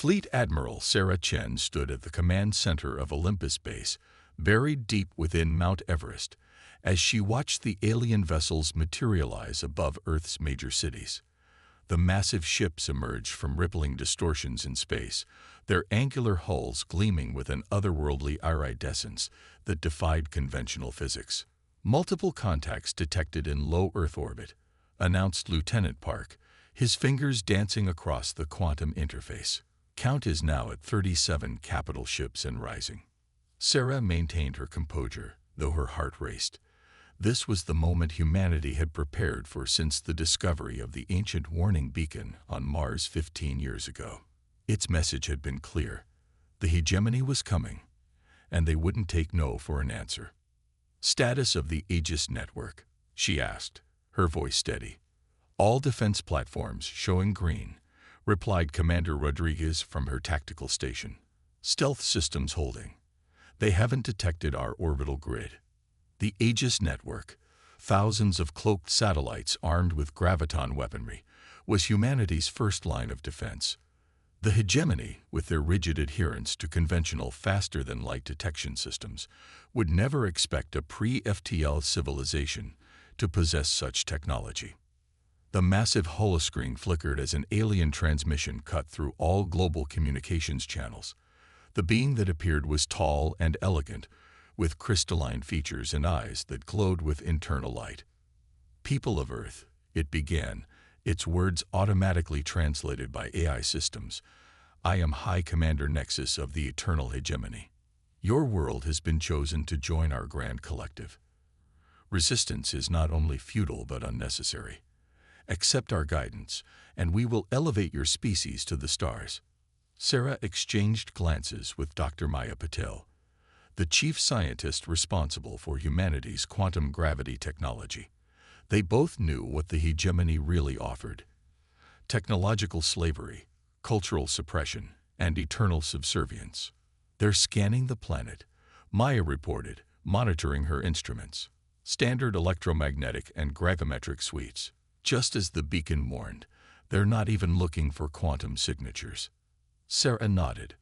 Fleet Admiral Sarah Chen stood at the command center of Olympus Base, buried deep within Mount Everest, as she watched the alien vessels materialize above Earth's major cities. The massive ships emerged from rippling distortions in space, their angular hulls gleaming with an otherworldly iridescence that defied conventional physics. "Multiple contacts detected in low Earth orbit," announced Lieutenant Park, his fingers dancing across the quantum interface. "Count is now at 37 capital ships and rising." Sarah maintained her composure, though her heart raced. This was the moment humanity had prepared for since the discovery of the ancient warning beacon on Mars 15 years ago. Its message had been clear. The hegemony was coming, and they wouldn't take no for an answer. "Status of the Aegis network?" she asked, her voice steady. "All defense platforms showing green," replied Commander Rodriguez from her tactical station. "Stealth systems holding. They haven't detected our orbital grid." The Aegis network, thousands of cloaked satellites armed with graviton weaponry, was humanity's first line of defense. The hegemony, with their rigid adherence to conventional faster-than-light detection systems, would never expect a pre-FTL civilization to possess such technology. The massive holoscreen flickered as an alien transmission cut through all global communications channels. The being that appeared was tall and elegant, with crystalline features and eyes that glowed with internal light. "People of Earth," it began, its words automatically translated by AI systems, "I am High Commander Nexus of the Eternal Hegemony. Your world has been chosen to join our grand collective. Resistance is not only futile but unnecessary. Accept our guidance, and we will elevate your species to the stars." Sarah exchanged glances with Dr. Maya Patel, the chief scientist responsible for humanity's quantum gravity technology. They both knew what the hegemony really offered: technological slavery, cultural suppression, and eternal subservience. "They're scanning the planet," Maya reported, monitoring her instruments. "Standard electromagnetic and gravimetric suites. Just as the beacon warned, they're not even looking for quantum signatures." Sarah nodded.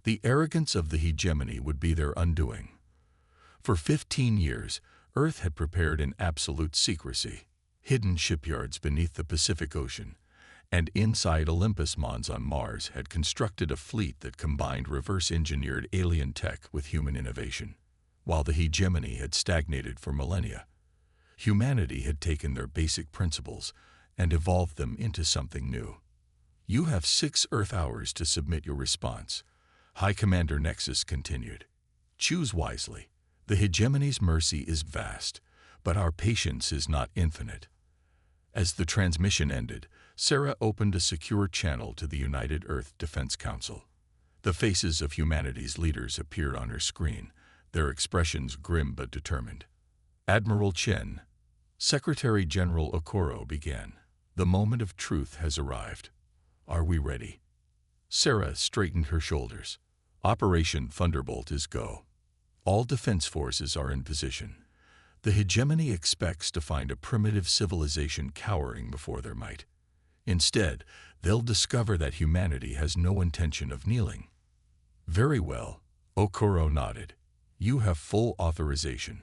The arrogance of the hegemony would be their undoing. For 15 years, Earth had prepared in absolute secrecy. Hidden shipyards beneath the Pacific Ocean and inside Olympus Mons on Mars had constructed a fleet that combined reverse-engineered alien tech with human innovation. While the hegemony had stagnated for millennia, humanity had taken their basic principles and evolved them into something new. "You have 6 Earth hours to submit your response," High Commander Nexus continued. "Choose wisely. The hegemony's mercy is vast, but our patience is not infinite." As the transmission ended, Sarah opened a secure channel to the United Earth Defense Council. The faces of humanity's leaders appeared on her screen, their expressions grim but determined. "Admiral Chen," Secretary General Okoro began, "the moment of truth has arrived. Are we ready?" Sarah straightened her shoulders. "Operation Thunderbolt is go. All defense forces are in position. The hegemony expects to find a primitive civilization cowering before their might. Instead, they'll discover that humanity has no intention of kneeling." "Very well," Okoro nodded. "You have full authorization.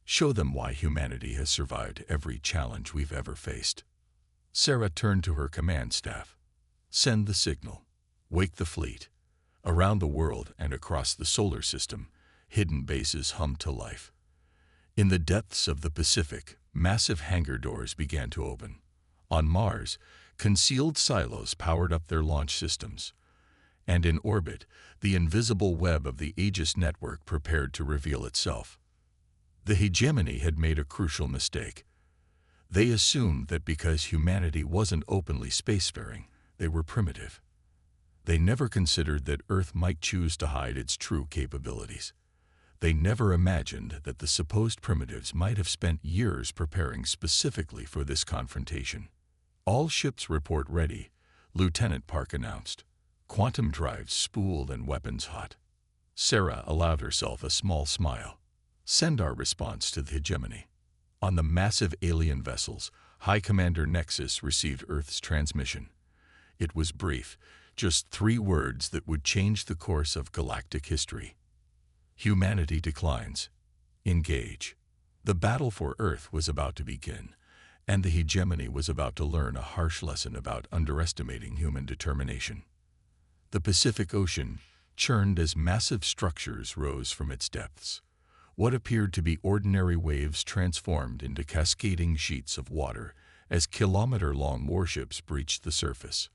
Show them why humanity has survived every challenge we've ever faced." Sarah turned to her command staff. "Send the signal. Wake the fleet." Around the world and across the solar system, hidden bases hummed to life. In the depths of the Pacific, massive hangar doors began to open. On Mars, concealed silos powered up their launch systems. And in orbit, the invisible web of the Aegis network prepared to reveal itself. The hegemony had made a crucial mistake. They assumed that because humanity wasn't openly spacefaring, they were primitive. They never considered that Earth might choose to hide its true capabilities. They never imagined that the supposed primitives might have spent years preparing specifically for this confrontation. "All ships report ready," Lieutenant Park announced. "Quantum drives spooled and weapons hot." Sarah allowed herself a small smile. "Send our response to the hegemony." On the massive alien vessels, High Commander Nexus received Earth's transmission. It was brief, Just 3 words that would change the course of galactic history. Humanity declines. Engage. The battle for Earth was about to begin, and the hegemony was about to learn a harsh lesson about underestimating human determination. The Pacific Ocean churned as massive structures rose from its depths. What appeared to be ordinary waves transformed into cascading sheets of water as kilometer-long warships breached the surface.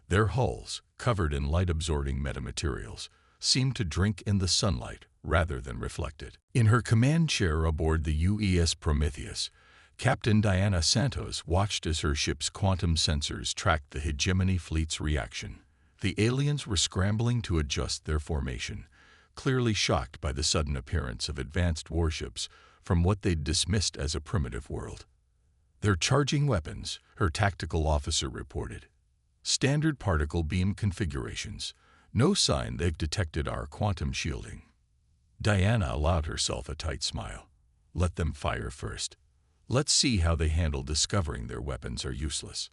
Their hulls, covered in light-absorbing metamaterials, seemed to drink in the sunlight rather than reflect it. In her command chair aboard the UES Prometheus, Captain Diana Santos watched as her ship's quantum sensors tracked the hegemony fleet's reaction. The aliens were scrambling to adjust their formation, clearly shocked by the sudden appearance of advanced warships from what they'd dismissed as a primitive world. "They're charging weapons," her tactical officer reported. "Standard particle beam configurations. No sign they've detected our quantum shielding." Diana allowed herself a tight smile. "Let them fire first. Let's see how they handle discovering their weapons are useless."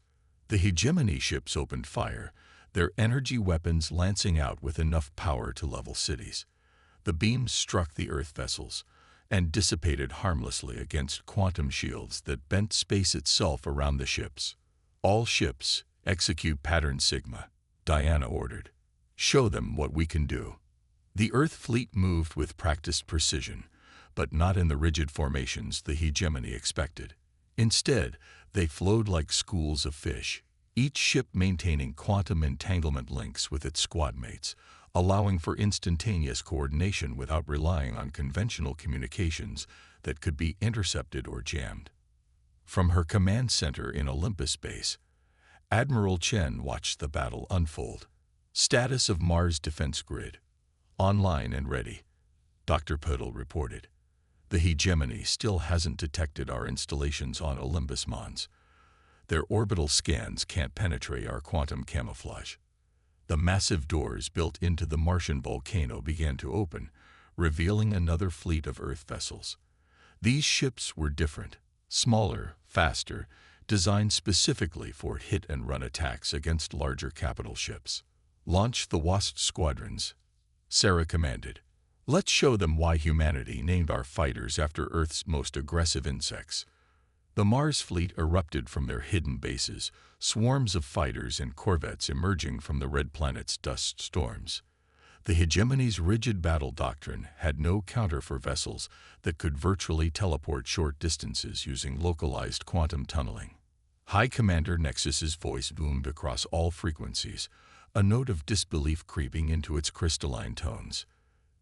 The hegemony ships opened fire, their energy weapons lancing out with enough power to level cities. The beams struck the Earth vessels and dissipated harmlessly against quantum shields that bent space itself around the ships. "All ships, execute pattern Sigma," Diana ordered. "Show them what we can do." The Earth fleet moved with practiced precision, but not in the rigid formations the hegemony expected. Instead, they flowed like schools of fish, each ship maintaining quantum entanglement links with its squad mates, allowing for instantaneous coordination without relying on conventional communications that could be intercepted or jammed. From her command center in Olympus Base, Admiral Chen watched the battle unfold. "Status of Mars defense grid. Online and ready," Dr. Puddle reported. "The hegemony still hasn't detected our installations on Olympus Mons. Their orbital scans can't penetrate our quantum camouflage." The massive doors built into the Martian volcano began to open, revealing another fleet of Earth vessels. These ships were different, smaller, faster, designed specifically for hit-and-run attacks against larger capital ships. "Launch the WASP squadrons," Sarah commanded. "Let's show them why humanity named our fighters after Earth's most aggressive insects." The Mars fleet erupted from their hidden bases, swarms of fighters and corvettes emerging from the red planet's dust storms. The hegemony's rigid battle doctrine had no counter for vessels that could virtually teleport short distances using localized quantum tunneling. High Commander Nexus's voice boomed across all frequencies, a note of disbelief creeping into its crystalline tones.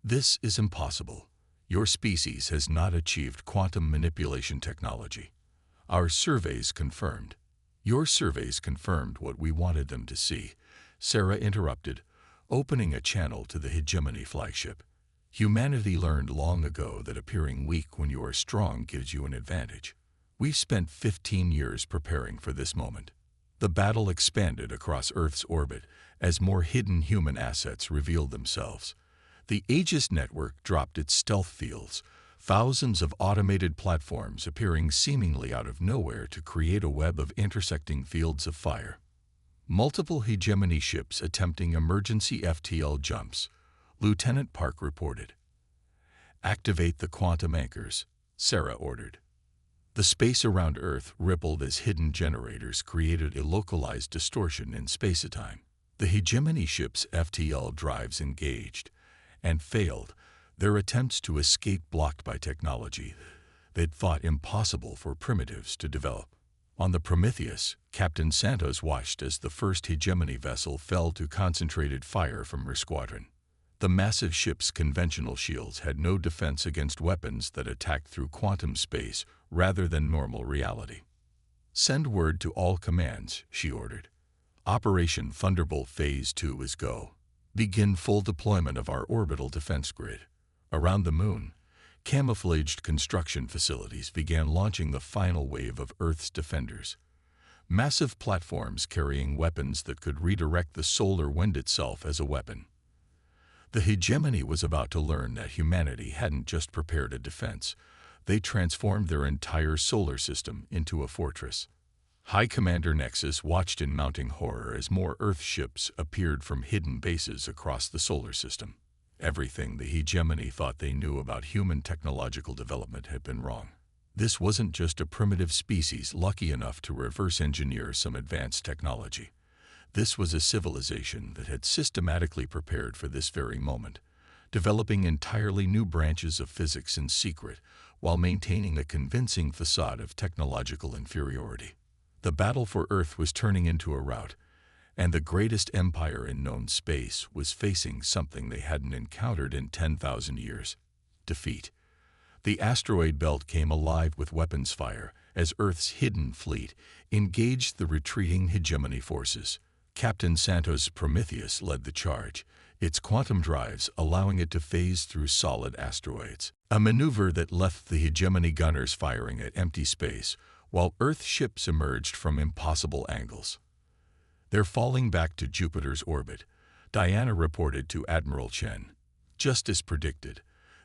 "This is impossible. Your species has not achieved quantum manipulation technology. Our surveys confirmed." "Your surveys confirmed what we wanted them to see," Sarah interrupted, opening a channel to the hegemony flagship. "Humanity learned long ago that appearing weak when you are strong gives you an advantage. We've spent 15 years preparing for this moment." The battle expanded across Earth's orbit as more hidden human assets revealed themselves. The Aegis network dropped its stealth fields, thousands of automated platforms appearing seemingly out of nowhere to create a web of intersecting fields of fire. Multiple hegemony ships attempting emergency FTL jumps, Lieutenant Park reported. "Activate the quantum anchors," Sarah ordered. The space around Earth rippled as hidden generators created a localized distortion in space-time. The hegemony ship's FTL drives engaged and failed, their attempts to escape blocked by technology they'd thought impossible for primitives to develop. On the Prometheus, Captain Santos watched as the first hegemony vessel fell to concentrated fire from her squadron. The massive ship's conventional shields had no defense against weapons that attacked through quantum space rather than normal reality. "Send word to all commands," she ordered. "Operation Thunderbolt Phase 2 is go. Begin full deployment of our orbital defense grid." Around the moon, camouflaged construction facilities began launching the final wave of Earth's defenders. Massive platforms carrying weapons that could redirect the solar wind itself as a weapon. The hegemony was about to learn that humanity hadn't just prepared a defense, they transformed their entire solar system into a fortress. High Commander Nexus watched in mounting horror as more Earth ships appeared from hidden bases across the solar system. Everything the hegemony thought they knew about human technological development had been wrong. This wasn't just a primitive species lucky enough to reverse engineer some advanced technology. This was a civilization that had systematically prepared for this very moment, developing entirely new branches of physics in secret while maintaining a convincing facade of technological inferiority. The battle for Earth was turning into a rout, and the greatest empire in known space was facing something they hadn't encountered in 10,000 years: defeat. The asteroid belt came alive with weapons fire as Earth's hidden fleet engaged the retreating hegemony forces. Captain Santos Prometheus led the charge, its quantum drives allowing it to phase through solid asteroids, a maneuver that left the hegemony gunners firing at empty space while Earth ships emerged from impossible angles. "They're falling back to Jupiter's orbit," Diana reported to Admiral Chen. "Just as predicted,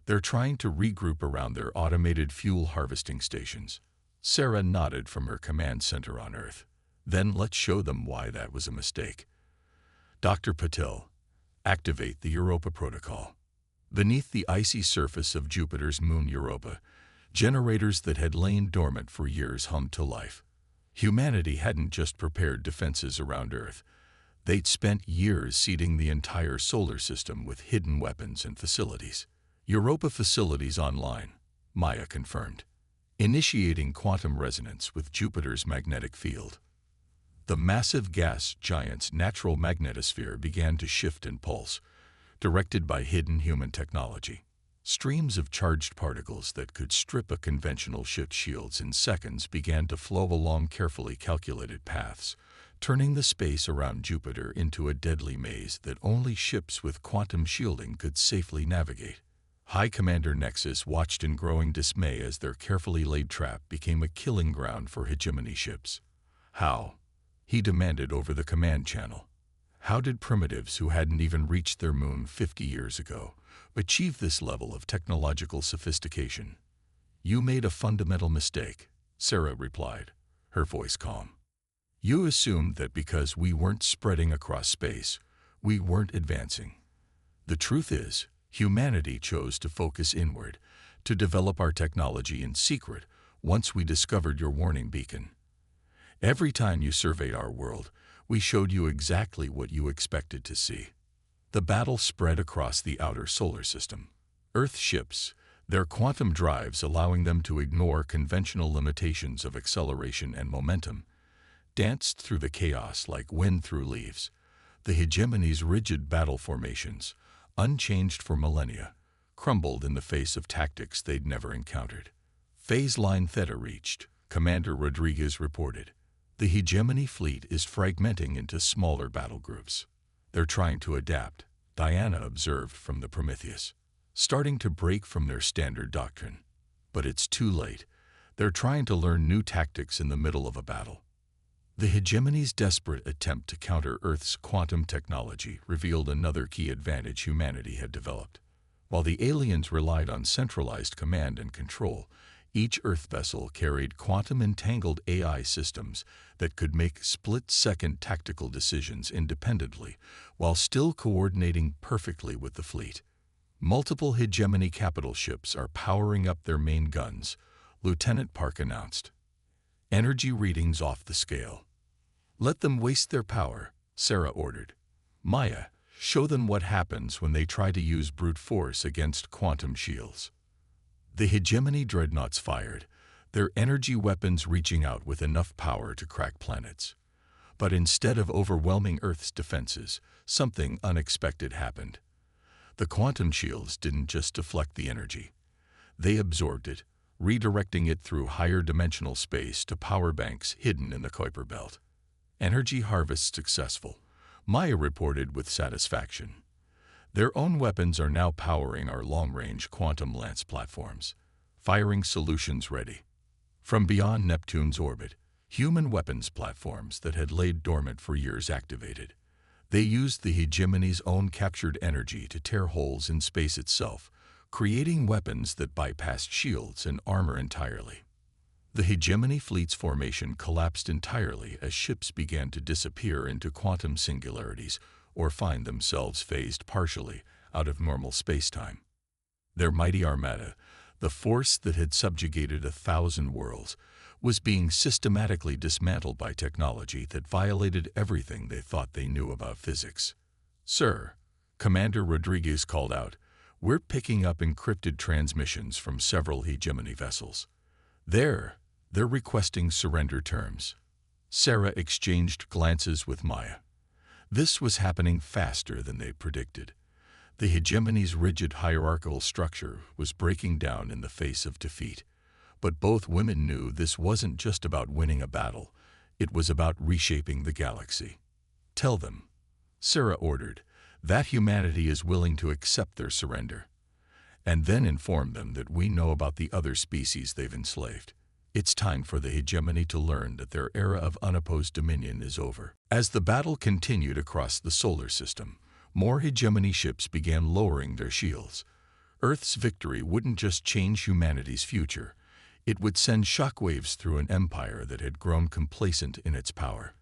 they're trying to regroup around their automated fuel harvesting stations." Sarah nodded from her command center on Earth. "Then let's show them why that was a mistake. Dr. Patel, activate the Europa protocol." Beneath the icy surface of Jupiter's moon Europa, generators that had lain dormant for years hummed to life. Humanity hadn't just prepared defenses around Earth. They'd spent years seeding the entire solar system with hidden weapons and facilities. "Europa facilities online," Maya confirmed, initiating quantum resonance with Jupiter's magnetic field. The massive gas giant's natural magnetosphere began to shift and pulse, directed by hidden human technology. Streams of charged particles that could strip a conventional ship's shields in seconds began to flow along carefully calculated paths, turning the space around Jupiter into a deadly maze that only ships with quantum shielding could safely navigate. High Commander Nexus watched in growing dismay as their carefully laid trap became a killing ground for hegemony ships. "How?" he demanded over the command channel. "How did primitives who hadn't even reached their moon 50 years ago achieve this level of technological sophistication?" "You made a fundamental mistake," Sarah replied, her voice calm. "You assumed that because we weren't spreading across space, we weren't advancing. The truth is, humanity chose to focus inward, to develop our technology in secret once we discovered your warning beacon. Every time you surveyed our world, we showed you exactly what you expected to see." The battle spread across the outer solar system. Earth ships, their quantum drives allowing them to ignore conventional limitations of acceleration and momentum, danced through the chaos like wind through leaves. The hegemony's rigid battle formations, unchanged for millennia, crumbled in the face of tactics they'd never encountered. "Phase line Theta reached," Commander Rodriguez reported. "The hegemony fleet is fragmenting into smaller battle groups. They're trying to adapt," Diana observed from the Prometheus, "starting to break from their standard doctrine. But it's too late. They're trying to learn new tactics in the middle of a battle." The hegemony's desperate attempt to counter Earth's quantum technology revealed another key advantage humanity had developed. While the aliens relied on centralized command and control, each Earth vessel carried quantum-entangled AI systems that could make split-second tactical decisions independently while still coordinating perfectly with the fleet. "Multiple hegemony capital ships are powering up their main guns," Lieutenant Park announced. "Energy readings off the scale." "Let them waste their power," Sarah ordered. "Maya, show them what happens when they try to use brute force against quantum shields." The hegemony dreadnoughts fired, their energy weapons reaching out with enough power to crack planets. But instead of overwhelming Earth's defenses, something unexpected happened. The quantum shields didn't just deflect the energy. They absorbed it, redirecting it through higher dimensional space to power banks hidden in the Kuiper Belt. "Energy harvest successful," Maya reported with satisfaction. "Their own weapons are now powering our long-range quantum lance platforms. Firing solutions ready." From beyond Neptune's orbit, human weapons platforms that had laid dormant for years activated. They used the hegemony's own captured energy to tear holes in space itself, creating weapons that bypassed shields and armor entirely. The hegemony fleet's formation collapsed entirely as ships began to disappear into quantum singularities or find themselves phased partially out of normal spacetime. Their mighty armada, the force that had subjugated 1,000 worlds, was being systematically dismantled by technology that violated everything they thought they knew about physics. "Sir," Commander Rodriguez called out, "we're picking up encrypted transmissions from several hegemony vessels. They're requesting surrender terms." Sarah exchanged glances with Maya. This was happening faster than they predicted. The hegemony's rigid hierarchical structure was breaking down in the face of defeat. But both women knew this wasn't just about winning a battle. It was about reshaping the galaxy. "Tell them," Sarah ordered, "that humanity is willing to accept their surrender. And then inform them that we know about the other species they've enslaved. It's time for the hegemony to learn that their era of unopposed dominion is over." As the battle continued across the solar system, more hegemony ships began lowering their shields. Earth's victory wouldn't just change humanity's future. It would send shockwaves through an empire that had grown complacent in its power.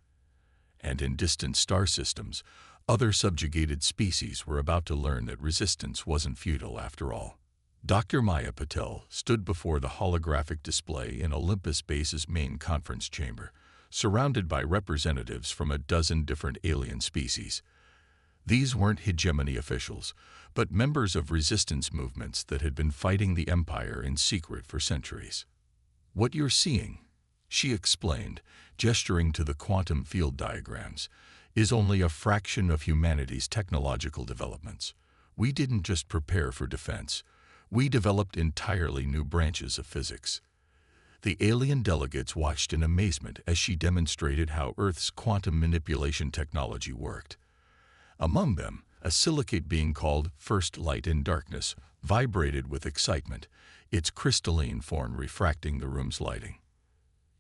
And in distant star systems, other subjugated species were about to learn that resistance wasn't futile after all. Dr. Maya Patel stood before the holographic display in Olympus Base's main conference chamber, surrounded by representatives from a dozen different alien species. These weren't hegemony officials, but members of resistance movements that had been fighting the empire in secret for centuries. "What you're seeing," she explained, gesturing to the quantum field diagrams, "is only a fraction of humanity's technological developments. We didn't just prepare for defense. We developed entirely new branches of physics." The alien delegates watched in amazement as she demonstrated how Earth's quantum manipulation technology worked. Among them, a silicate being called First Light in Darkness vibrated with excitement, its crystalline form refracting the room's lighting.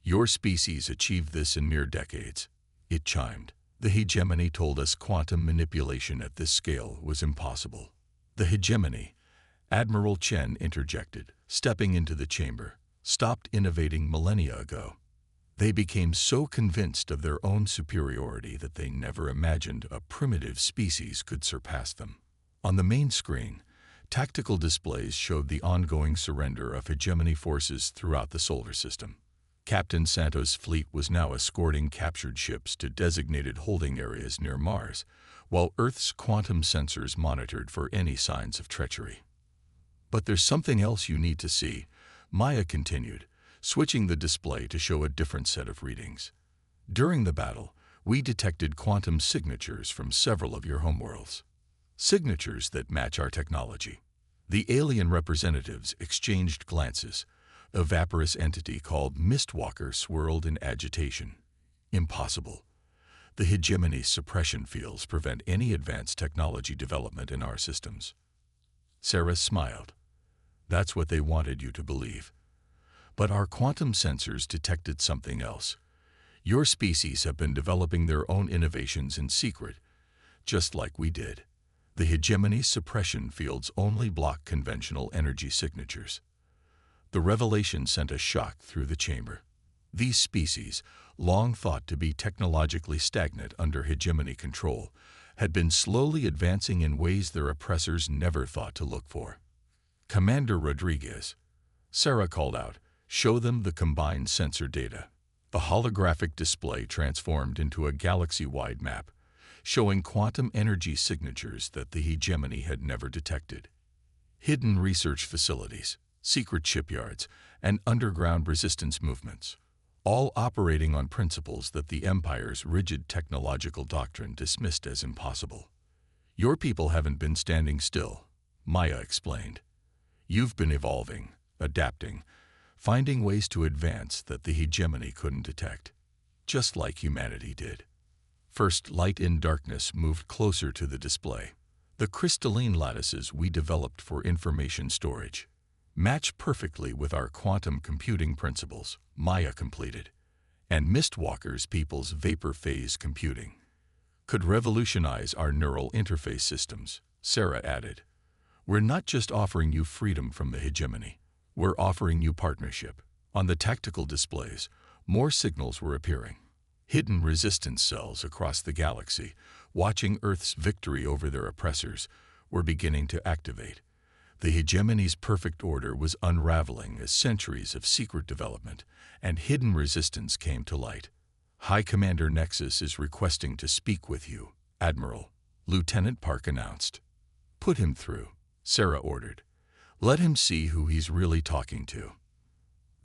"Your species achieved this in mere decades," it chimed. "The hegemony told us quantum manipulation at this scale was impossible." The hegemony, Admiral Chen interjected, stepping into the chamber, stopped innovating millennia ago. They became so convinced of their own superiority that they never imagined a primitive species could surpass them. On the main screen, tactical displays showed the ongoing surrender of hegemony forces throughout the solar system. Captain Santos' fleet was now escorting captured ships to designated holding areas near Mars, while Earth's quantum sensors monitored for any signs of treachery. "But there's something else you need to see," Maya continued, switching the display to show a different set of readings. "During the battle, we detected quantum signatures from several of your homeworlds. Signatures that match our technology." The alien representatives exchanged glances. A vaporous entity called Mistwalker swirled in agitation. "Impossible. The hegemony's suppression fields prevent any advanced technology development in our systems." Sarah smiled. "That's what they wanted you to believe. But our quantum sensors detected something else. Your species have been developing their own innovations in secret, just like we did. The hegemony's suppression fields only block conventional energy signatures." The revelation sent a shock through the chamber. These species, long thought to be technologically stagnant under hegemony control, had been slowly advancing in ways their oppressors never thought to look for. "Commander Rodriguez," Sarah called out, "show them the combined sensor data." The holographic display transformed into a galaxy-wide map, showing quantum energy signatures that the hegemony had never detected. Hidden research facilities, secret shipyards, and underground resistance movements, all operating on principles that the Empire's rigid technological doctrine dismissed as impossible. "Your people haven't been standing still," Maya explained. "You've been evolving, adapting, finding ways to advance that the hegemony couldn't detect, just like humanity did." First Light in Darkness moved closer to the display. "The crystalline lattices we developed for information storage match perfectly with our quantum computing principles," Maya completed. "And Mistwalker's people's vapor phase computing could revolutionize our neural interface systems," Sarah added. "We're not just offering you freedom from the hegemony. We're offering you partnership. On the tactical displays, more signals were appearing. Hidden resistance cells across the galaxy, watching Earth's victory over their oppressors, were beginning to activate. The hegemony's perfect order was unraveling as centuries of secret development and hidden resistance came to light. High Commander Nexus is requesting to speak with you, Admiral, Lieutenant Park announced. Put him through, Sarah ordered. Let him see who he's really talking to.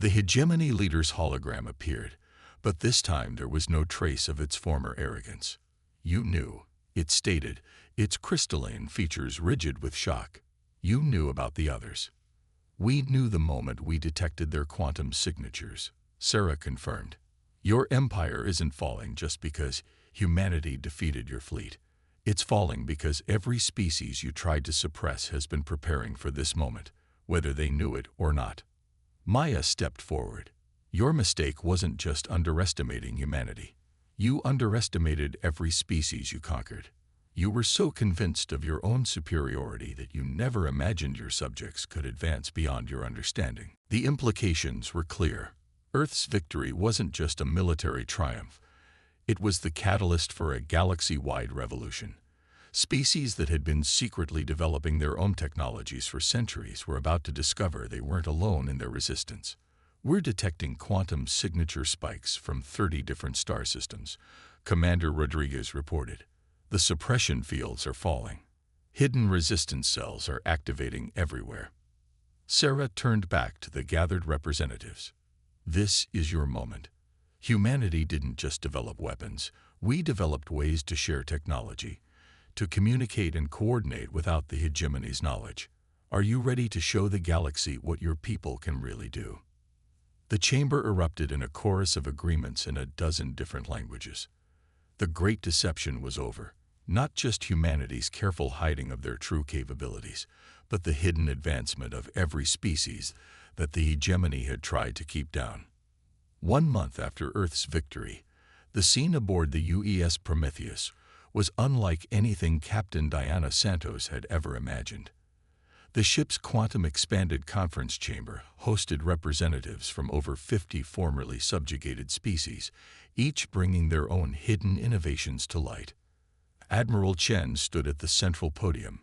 The hegemony leader's hologram appeared, but this time there was no trace of its former arrogance. You knew, it stated, its crystalline features rigid with shock. You knew about the others. We knew the moment we detected their quantum signatures, Sarah confirmed. Your empire isn't falling just because humanity defeated your fleet. It's falling because every species you tried to suppress has been preparing for this moment, whether they knew it or not. Maya stepped forward. Your mistake wasn't just underestimating humanity. You underestimated every species you conquered. You were so convinced of your own superiority that you never imagined your subjects could advance beyond your understanding. The implications were clear. Earth's victory wasn't just a military triumph. It was the catalyst for a galaxy-wide revolution. Species that had been secretly developing their own technologies for centuries were about to discover they weren't alone in their resistance. We're detecting quantum signature spikes from 30 different star systems, Commander Rodriguez reported. The suppression fields are falling. Hidden resistance cells are activating everywhere. Sarah turned back to the gathered representatives. This is your moment. Humanity didn't just develop weapons. We developed ways to share technology, to communicate and coordinate without the hegemony's knowledge. Are you ready to show the galaxy what your people can really do? The chamber erupted in a chorus of agreements in a dozen different languages. The great deception was over. Not just humanity's careful hiding of their true capabilities, but the hidden advancement of every species that the hegemony had tried to keep down. 1 month after Earth's victory, the scene aboard the UES Prometheus was unlike anything Captain Diana Santos had ever imagined. The ship's quantum-expanded conference chamber hosted representatives from over 50 formerly subjugated species, each bringing their own hidden innovations to light. Admiral Chen stood at the central podium,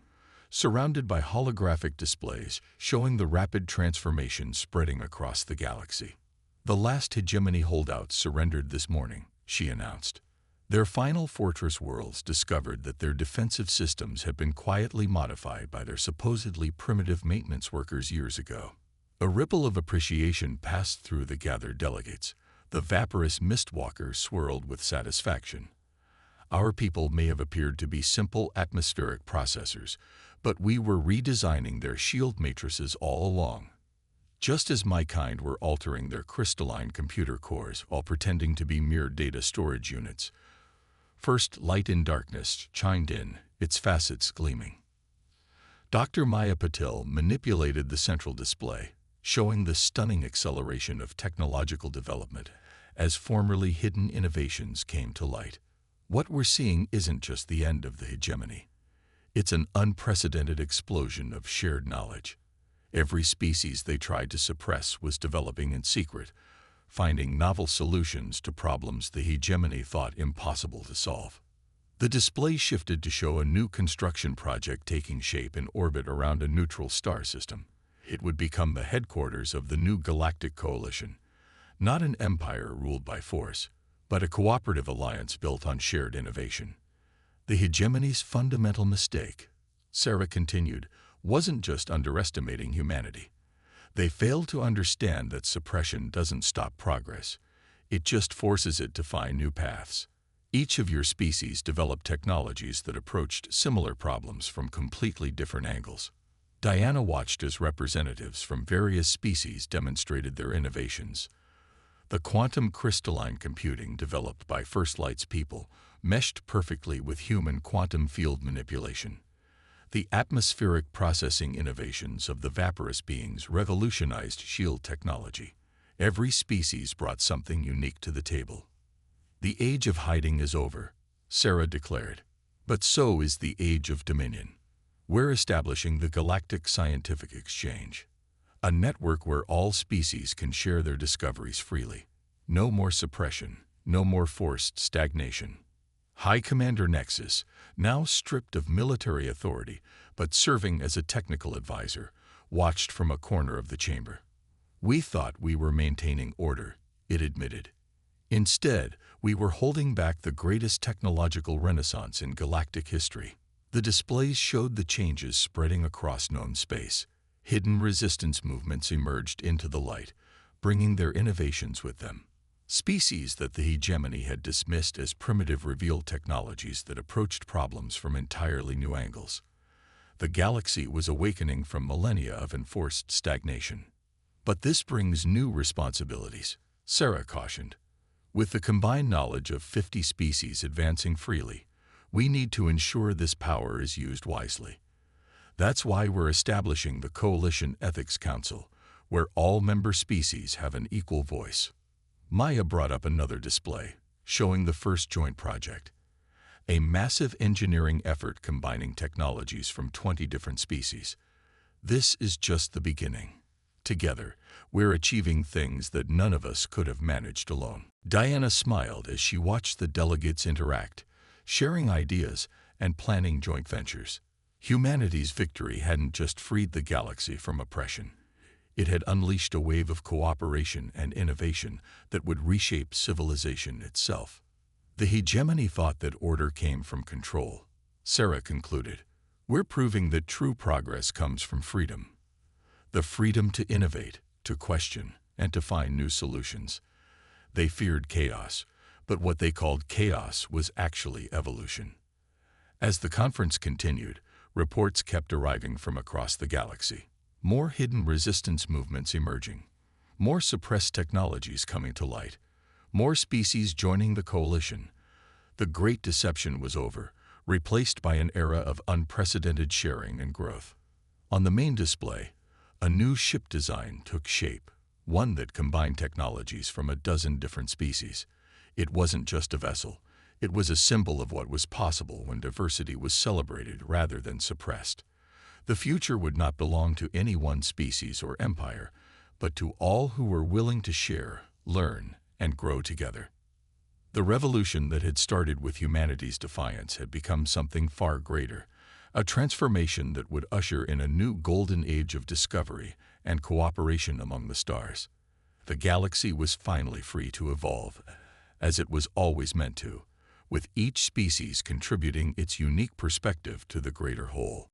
surrounded by holographic displays showing the rapid transformation spreading across the galaxy. The last hegemony holdouts surrendered this morning, she announced. Their final fortress worlds discovered that their defensive systems had been quietly modified by their supposedly primitive maintenance workers years ago. A ripple of appreciation passed through the gathered delegates. The vaporous mistwalker swirled with satisfaction. Our people may have appeared to be simple atmospheric processors, but we were redesigning their shield matrices all along. Just as my kind were altering their crystalline computer cores while pretending to be mere data storage units. First, light in darkness chimed in, its facets gleaming. Dr. Maya Patil manipulated the central display, showing the stunning acceleration of technological development as formerly hidden innovations came to light. What we're seeing isn't just the end of the hegemony. It's an unprecedented explosion of shared knowledge. Every species they tried to suppress was developing in secret, finding novel solutions to problems the hegemony thought impossible to solve. The display shifted to show a new construction project taking shape in orbit around a neutral star system. It would become the headquarters of the new Galactic Coalition, not an empire ruled by force, but a cooperative alliance built on shared innovation. The hegemony's fundamental mistake, Sarah continued, wasn't just underestimating humanity. They failed to understand that suppression doesn't stop progress. It just forces it to find new paths. Each of your species developed technologies that approached similar problems from completely different angles. Diana watched as representatives from various species demonstrated their innovations. The quantum crystalline computing developed by First Light's people meshed perfectly with human quantum field manipulation. The atmospheric processing innovations of the vaporous beings revolutionized shield technology. Every species brought something unique to the table. The age of hiding is over, Sarah declared. But so is the age of dominion. We're establishing the Galactic Scientific Exchange, A network where all species can share their discoveries freely. No more suppression, no more forced stagnation. High Commander Nexus, now stripped of military authority but serving as a technical advisor, watched from a corner of the chamber. We thought we were maintaining order, it admitted. Instead, we were holding back the greatest technological renaissance in galactic history. The displays showed the changes spreading across known space. Hidden resistance movements emerged into the light, bringing their innovations with them. Species that the hegemony had dismissed as primitive revealed technologies that approached problems from entirely new angles. The galaxy was awakening from millennia of enforced stagnation. But this brings new responsibilities, Sarah cautioned. With the combined knowledge of 50 species advancing freely, we need to ensure this power is used wisely. That's why we're establishing the Coalition Ethics Council, where all member species have an equal voice. Maya brought up another display, showing the first joint project. A massive engineering effort combining technologies from 20 different species. This is just the beginning. Together, we're achieving things that none of us could have managed alone. Diana smiled as she watched the delegates interact, sharing ideas and planning joint ventures. Humanity's victory hadn't just freed the galaxy from oppression. It had unleashed a wave of cooperation and innovation that would reshape civilization itself. The hegemony thought that order came from control. Sarah concluded, "We're proving that true progress comes from freedom. The freedom to innovate, to question, and to find new solutions." They feared chaos, but what they called chaos was actually evolution. As the conference continued, reports kept arriving from across the galaxy. More hidden resistance movements emerging. More suppressed technologies coming to light. More species joining the coalition. The Great Deception was over, replaced by an era of unprecedented sharing and growth. On the main display, a new ship design took shape, one that combined technologies from a dozen different species. It wasn't just a vessel. It was a symbol of what was possible when diversity was celebrated rather than suppressed. The future would not belong to any one species or empire, but to all who were willing to share, learn, and grow together. The revolution that had started with humanity's defiance had become something far greater, a transformation that would usher in a new golden age of discovery and cooperation among the stars. The galaxy was finally free to evolve, as it was always meant to, with each species contributing its unique perspective to the greater whole.